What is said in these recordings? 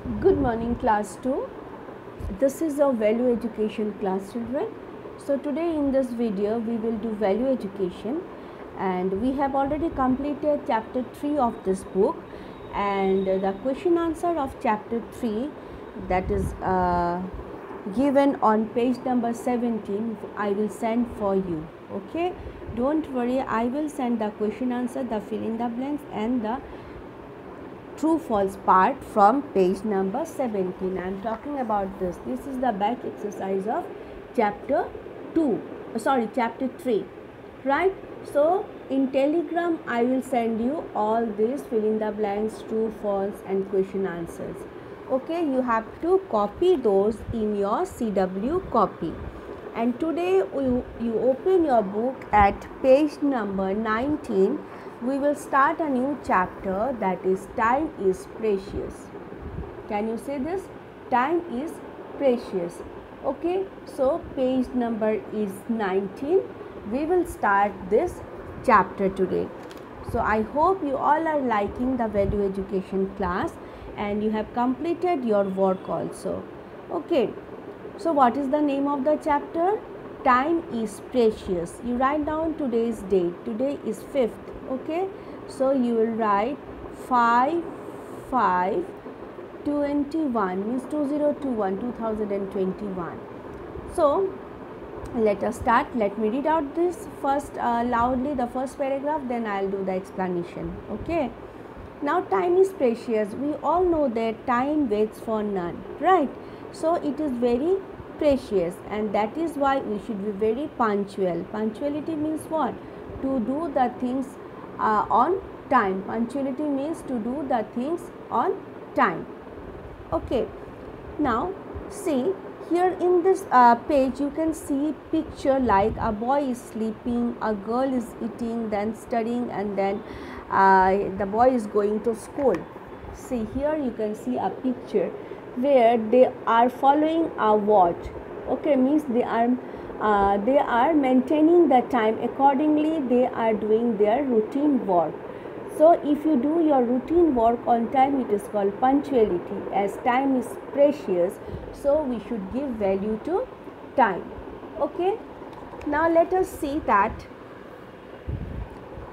Good morning class 2. This is our value education class, children. So today in this video we will do value education, and we have already completed chapter 3 of this book, and the question answer of chapter 3, that is given on page number 17, I will send for you. Okay, don't worry, I will send the question answer, the fill in the blanks and the true false part from page number 17. I am talking about this. This is the back exercise of chapter 2, chapter 3, right? So in Telegram I will send you all these fill in the blanks, true, false and question answers. Okay, you have to copy those in your CW copy. And today you open your book at page number 19. We will start a new chapter, that is time is precious. Can you say this? Time is precious. Okay, so page number is 19. We will start this chapter today. So I hope you all are liking the value education class and you have completed your work also. Okay, so what is the name of the chapter? Time is precious. You write down today's date. Today is 5th. Okay, so you will write 5/5/21, means 2021, 2021. So let us start. Let me read out this first loudly, the first paragraph, then I'll do the explanation. Okay, now time is precious. We all know that time waits for none, right? So it is very precious, and that is why we should be very punctual. Punctuality means what? To do the things on time. Punctuality means to do the things on time. Okay, now see here in this page you can see picture like a boy is sleeping, a girl is eating, then studying, and then the boy is going to school. See here you can see a picture where they are following a watch. Okay, means they are maintaining the time accordingly. They are doing their routine work. So if you do your routine work on time, it is called punctuality. As time is precious, so we should give value to time. Okay, now let us see that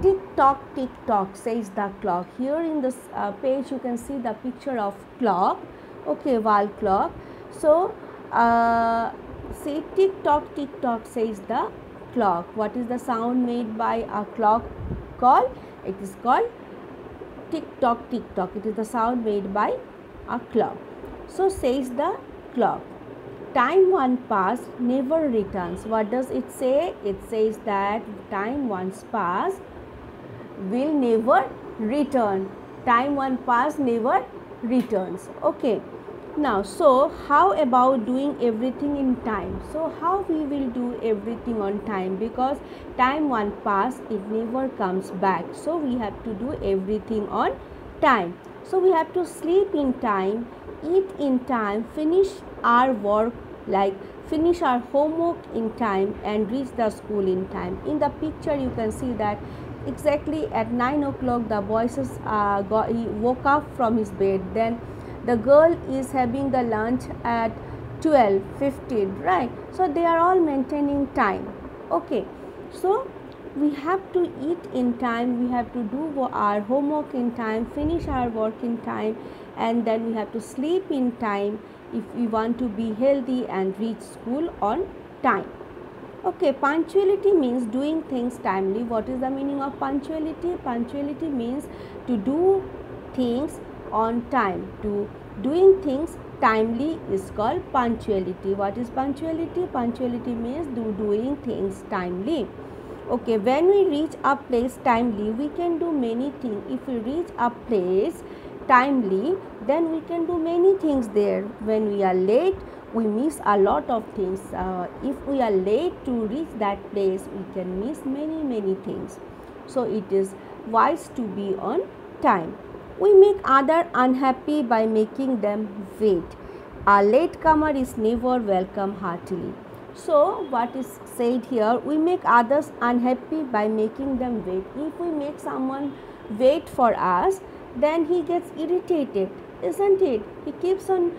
tick tock says the clock. Here in this page you can see the picture of clock. Okay, wall clock. So say tick tock says the clock. What is the sound made by a clock called? It is called tick tock. It is the sound made by a clock. So says the clock. Time once passed never returns. What does it say? It says that time once passed will never return. Time once passed never returns. Okay, now so how about doing everything in time? So how we will do everything on time? Because time once passed, it never comes back. So we have to do everything on time. So we have to sleep in time, eat in time, finish our work, like finish our homework in time, and reach the school in time. In the picture you can see that exactly at 9 o'clock the boy he woke up from his bed. Then the girl is having the lunch at 12:15, right? So they are all maintaining time. Okay, so we have to eat in time, we have to do our homework in time, finish our work in time, and then we have to sleep in time if we want to be healthy and reach school on time. Okay, punctuality means doing things timely. What is the meaning of punctuality? Punctuality means to do things on time. To doing things timely is called punctuality. What is punctuality? Punctuality means doing things timely. Okay, when we reach a place timely, we can do many things. If we reach a place timely, then we can do many things there. When we are late, we miss a lot of things. If we are late to reach that place, we can miss many things. So it is wise to be on time. We make others unhappy by making them wait. A latecomer is never welcome heartily. So what is said here? We make others unhappy by making them wait. If we make someone wait for us, then he gets irritated, isn't it? He keeps on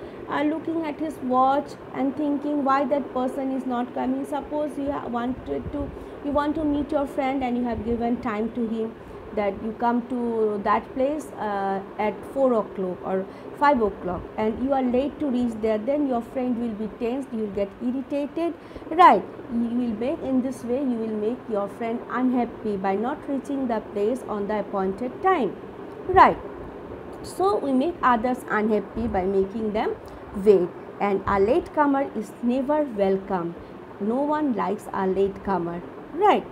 looking at his watch and thinking why that person is not coming. Suppose you want to meet your friend and you have given time to him, that you come to that place at 4 o'clock or 5 o'clock and you are late to reach there, then your friend will be tensed, you will get irritated, right? You will make, in this way you will make your friend unhappy by not reaching the place on the appointed time, right? So we make others unhappy by making them wait, and a latecomer is never welcome. No one likes a latecomer, right?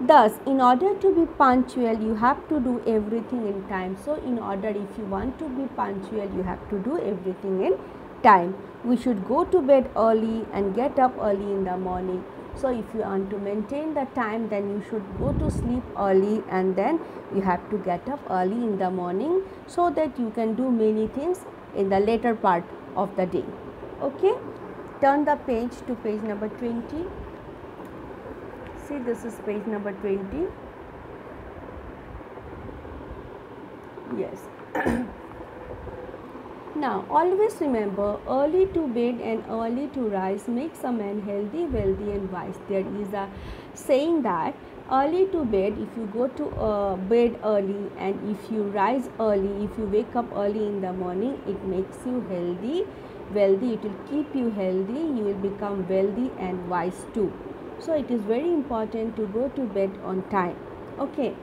Thus, in order to be punctual, you have to do everything in time. So, if you want to be punctual, you have to do everything in time. We should go to bed early and get up early in the morning. So, if you want to maintain the time, then you should go to sleep early and then you have to get up early in the morning so that you can do many things in the later part of the day. Okay, turn the page to page number 20. See, this is page number 20. Yes. Now, always remember, early to bed and early to rise makes a man healthy, wealthy and wise. There is a saying that early to bed, if you go to bed early and if you rise early, if you wake up early in the morning, it makes you healthy, wealthy, it will keep you healthy, you will become wealthy and wise too. So, it is very important to go to bed on time. Okay.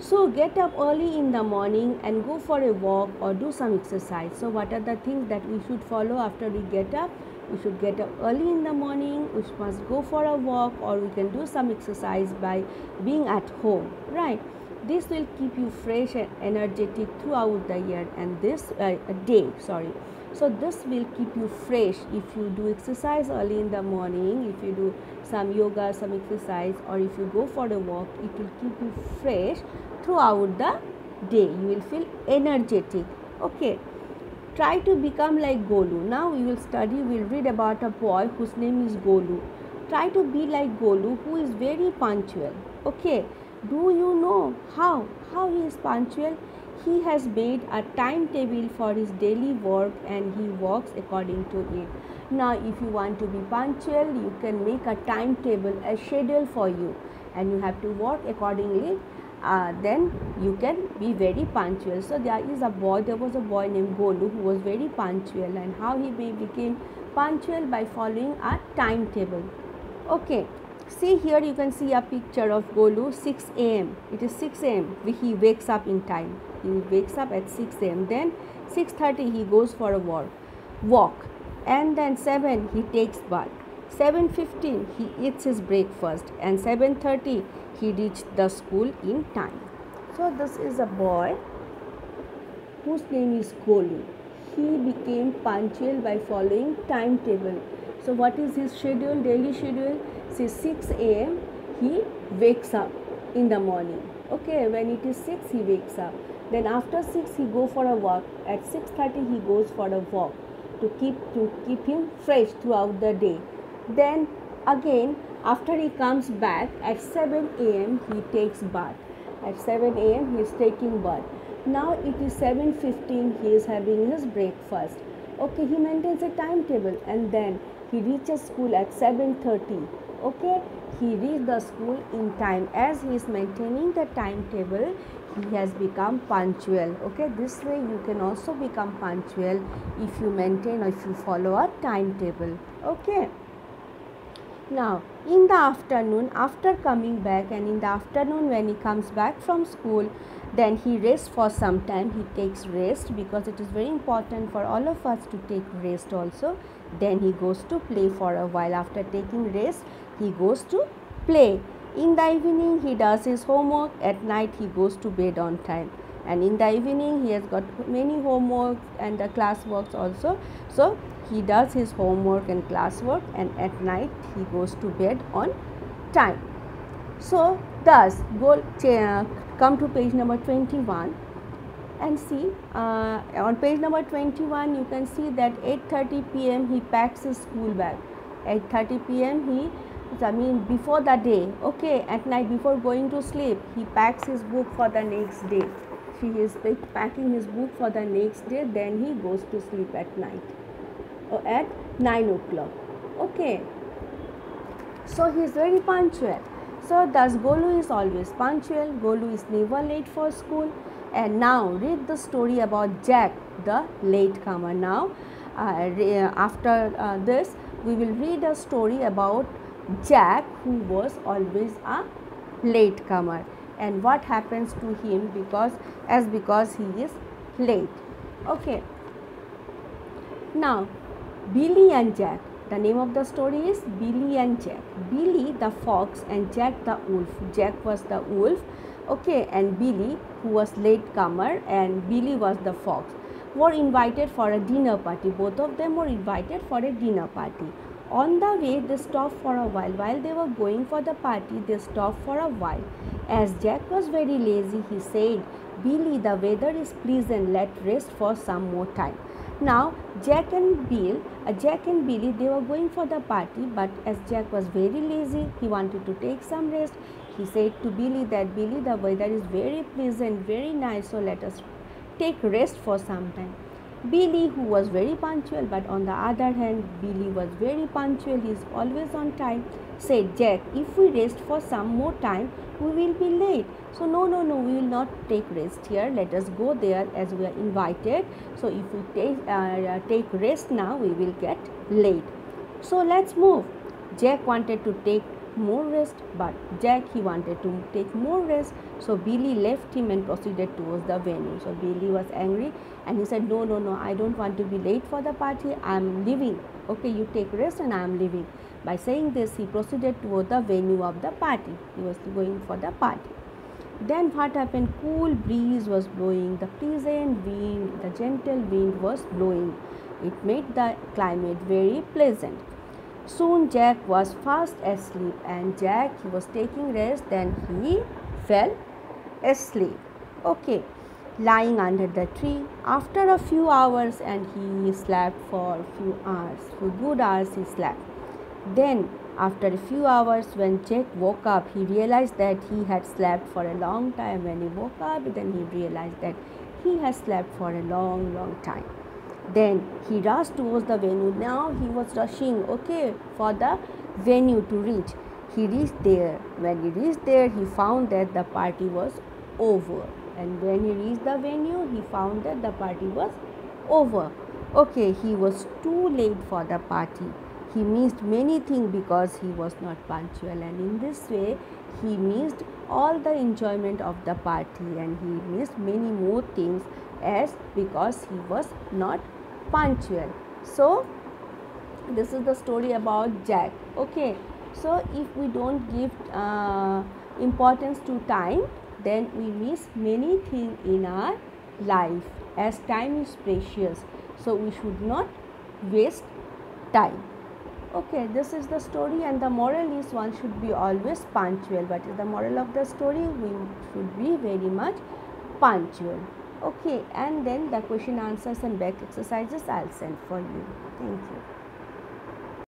So, get up early in the morning and go for a walk or do some exercise. So, what are the things that we should follow after we get up? We should get up early in the morning, we must go for a walk, or we can do some exercise by being at home, right? This will keep you fresh and energetic throughout the year and this day, sorry. So, this will keep you fresh if you do exercise early in the morning, if you do some yoga, some exercise, or if you go for a walk, it will keep you fresh throughout the day. You will feel energetic. Okay. Try to become like Golu. Now we will study, we will read about a boy whose name is Golu. Try to be like Golu, who is very punctual. Okay. Do you know how he is punctual? He has made a timetable for his daily work and he works according to it. Now, if you want to be punctual, you can make a timetable, a schedule for you, and you have to work accordingly. Then you can be very punctual. So, there was a boy named Golu who was very punctual, and how he became punctual by following a timetable. Okay. See, here you can see a picture of Golu, 6 a.m. It is 6 a.m. He wakes up in time. He wakes up at 6 a.m. Then 6:30 he goes for a walk. And then 7 he takes bath. 7:15 he eats his breakfast. And 7:30 he reached the school in time. So, this is a boy whose name is Golu. He became punctual by following timetable. So, what is his schedule, daily schedule? Say 6 a.m. he wakes up in the morning. Okay, when it is 6 he wakes up. Then after 6 he go for a walk. At 6:30 he goes for a walk to keep him fresh throughout the day. Then again after he comes back at 7 a.m. he takes bath. At 7 a.m. he is taking bath. Now it is 7:15 he is having his breakfast. Okay, he maintains a timetable and then he reaches school at 7:30. Okay, he reached the school in time. As he is maintaining the timetable, he has become punctual. Okay, this way you can also become punctual if you maintain or if you follow a timetable. Okay. Now, in the afternoon, after coming back, and in the afternoon when he comes back from school, then he rests for some time. He takes rest because it is very important for all of us to take rest also. Then he goes to play for a while. After taking rest, he goes to play. In the evening, he does his homework. At night, he goes to bed on time. And in the evening, he has got many homeworks and the class works also. So, he does his homework and classwork, and at night, he goes to bed on time. So, thus, come to page number 21 and see, on page number 21, you can see that 8:30 p.m. he packs his school bag. 8:30 p.m. before the day, okay, at night before going to sleep, he packs his book for the next day. he is packing his book for the next day, then he goes to sleep at night, or at 9 o'clock. Okay, so he is very punctual. So thus Golu is always punctual, Golu is never late for school. And now read the story about Jack, the latecomer. Now after this we will read a story about Jack, who was always a latecomer, and what happens to him because he is late. Okay, now Billy and Jack. The name of the story is Billy and Jack. Billy the fox and Jack the wolf. Jack was the wolf, okay, and Billy, who was latecomer, and Billy was the fox, were invited for a dinner party. Both of them were invited for a dinner party. On the way, they stopped for a while. While they were going for the party, they stopped for a while. As Jack was very lazy, he said, "Billy, the weather is pleasant. Let's rest for some more time." Now Jack and Billy, they were going for the party, but as Jack was very lazy, he wanted to take some rest. He said to Billy that, "Billy, the weather is very pleasant, very nice, so let us take rest for some time." Billy, who was very punctual, but on the other hand, Billy was very punctual, he is always on time, said, "Jack, if we rest for some more time, we will be late. So no, we will not take rest here. Let us go there as we are invited. So if we take rest now, we will get late. So let's move." Jack wanted to take more rest, but Jack, he wanted to take more rest. So Billy left him and proceeded towards the venue. So Billy was angry and he said, no, I don't want to be late for the party. I am leaving. Okay, you take rest and I am leaving. By saying this, he proceeded toward the venue of the party. He was going for the party. Then what happened? Cool breeze was blowing. The pleasant wind, the gentle wind was blowing. It made the climate very pleasant. Soon Jack was fast asleep, and Jack, he was taking rest, then he fell asleep. Okay, lying under the tree after a few hours, and he slept for a few hours. For good hours he slept. Then after a few hours, when Jack woke up, he realized that he had slept for a long time. When he woke up, then he realized that he had slept for a long time. Then he rushed towards the venue. Now he was rushing, okay, for the venue to reach. He reached there. When he reached there, he found that the party was over. And when he reached the venue, he found that the party was over. Okay, he was too late for the party. He missed many things because he was not punctual, and in this way he missed all the enjoyment of the party, and he missed many more things as because he was not punctual. So this is the story about Jack. Okay, so if we don't give importance to time, then we miss many things in our life, as time is precious, so we should not waste time. Okay, this is the story, and the moral is one should be always punctual. What is the moral of the story? We should be very much punctual. Okay, and then the question answers and back exercises I'll send for you. Thank you.